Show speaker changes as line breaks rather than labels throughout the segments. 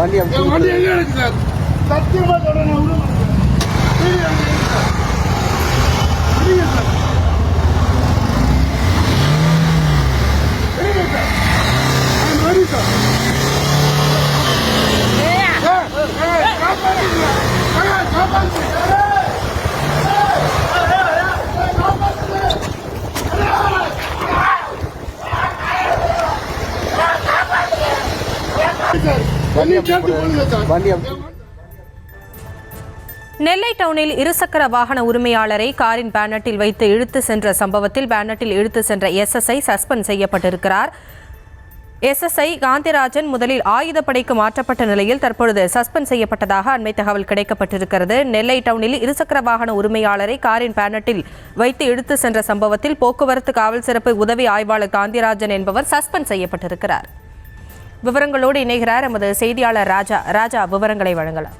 வண்டி எங்க இருக்கு சார்? சத்தியமா சொல்றேன், நான் விட மாட்டேன். வீடியோ எங்க இருக்கு சார்? வெளியே சார், வெளியே சார். நான் ready சார். காப்பாத்துங்க, காப்பாத்துங்க.
நெல்லை டவுனில் இருசக்கர வாகன உரிமையாளரை காரின் பேனட்டில் வைத்து இழுத்து சென்ற சம்பவத்தில் பேனட்டில் இழுத்து சென்ற எஸ்எஸ்ஐ சஸ்பெண்ட் செய்யப்பட்டிருக்கிறார். எஸ்எஸ்ஐ காந்திராஜன் முதலில் ஆயுதப்படைக்கு மாற்றப்பட்ட நிலையில் தற்பொழுது சஸ்பெண்ட் செய்யப்பட்டதாக அண்மை தகவல் கிடைக்கப்பட்டிருக்கிறது. நெல்லை டவுனில் இருசக்கர வாகன உரிமையாளரை காரின் பேனட்டில் வைத்து இழுத்து சென்ற சம்பவத்தில் போக்குவரத்து காவல் சிறப்பு உதவி ஆய்வாளர் காந்திராஜன் என்பவர் சஸ்பெண்ட் செய்யப்பட்டிருக்கிறார். விவரங்களோடு இணைகிறார் எமது செய்தியாளர் ராஜா. விவரங்களை வழங்கலாம்.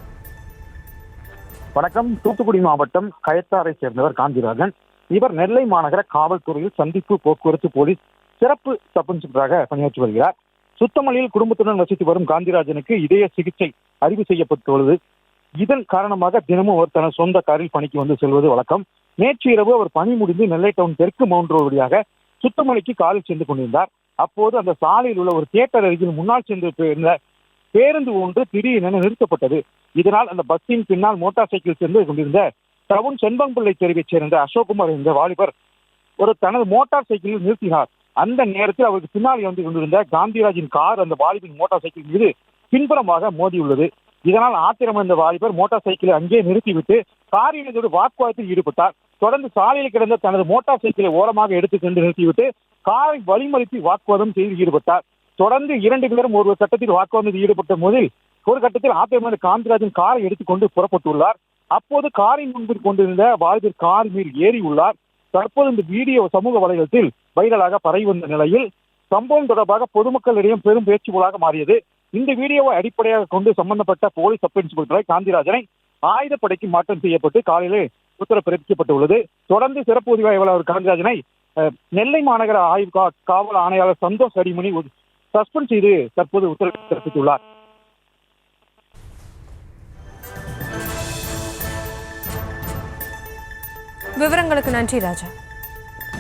வணக்கம். தூத்துக்குடி மாவட்டம் கயத்தாரை சேர்ந்தவர் காந்திராஜன். இவர் நெல்லை மாநகர காவல்துறையில் சந்திப்பு போக்குவரத்து போலீஸ் சிறப்பு சப் இன்ஸ்பெக்டராக பணியாற்றி வருகிறார். சுத்தமல்லியில் குடும்பத்துடன் வசித்து வரும் காந்திராஜனுக்கு இதய சிகிச்சை அறிவு செய்யப்பட்டுள்ளது. இதன் காரணமாக தினமும் அவர் தனது சொந்த காரில் பணிக்கு வந்து செல்வது வழக்கம். நேற்று இரவு அவர் பணி முடிந்து நெல்லை டவுன் தெற்கு மவுண்ட் ரோடு வழியாக சுத்தமல்லிக்கு காரில் சென்று கொண்டிருந்தார். அப்போது அந்த சாலையில் உள்ள ஒரு தியேட்டர் அருகில் முன்னால் சென்று பேருந்து ஒன்று திடீரென நிறுத்தப்பட்டது. இதனால் அந்த பஸ்ஸின் பின்னால் மோட்டார் சைக்கிள் சென்று கொண்டிருந்த டவுன் செண்பம்பிள்ளை தெருவைச் சேர்ந்த அசோக்குமார் என்ற வாலிபர் தனது மோட்டார் சைக்கிளில் நிறுத்தினார். அந்த நேரத்தில் அவருக்கு பின்னால் வந்து கொண்டிருந்த காந்திராஜின் கார் அந்த வாலிபின் மோட்டார் சைக்கிள் மீது பின்புறமாக மோதியுள்ளது. இதனால் ஆத்திரமடைந்த வாலிபர் மோட்டார் சைக்கிளை அங்கே நிறுத்திவிட்டு காரினரோடு வாக்குவாதத்தில் ஈடுபட்டார். தொடர்ந்து சாலையில் கிடந்த தனது மோட்டார் சைக்கிளை ஓரமாக எடுத்துக்கொண்டு நிறுத்திவிட்டு காரை வழிமறித்து வாக்குவாதம் செய்து ஈடுபட்டார். தொடர்ந்து 2 பேரும் ஒரு கட்டத்தில் வாக்குவாதத்தில் ஈடுபட்ட போதில் ஒரு கட்டத்தில் ஆத்திரமடைந்த காந்திராஜன் காரை எடுத்துக்கொண்டு புறப்பட்டுள்ளார். அப்போது காரின் முன்பில் கொண்டிருந்த வாலிபர் கார் மேல் ஏறி உள்ளார். தற்போது இந்த வீடியோ சமூக வலைதளத்தில் வைரலாக பரவி வந்த நிலையில் சம்பவம் தொடர்பாக பொதுமக்களிடையே பெரும் பேச்சுக்களாக மாறியது. இந்த வீடியோவை அடிப்படையாக கொண்டு சம்பந்தப்பட்ட போலீஸ் சப் இன்ஸ்பெக்டர் காந்திராஜனை ஆயுதப்படைக்கு மாற்றம் செய்யப்பட்டு காலையிலே உத்தரவு பிறப்பிக்கப்பட்டுள்ளது. தொடர்ந்து சிறப்பு உதவி ஆய்வாளர் காந்திராஜனை நெல்லை மாநகர ஆய்வு காவல் ஆணையாளர் சந்தோஷ் அடிமணி சஸ்பெண்ட் செய்து தற்போது உத்தரவு பிறப்பித்துள்ளார்.
விவரங்களுக்கு நன்றி ராஜா.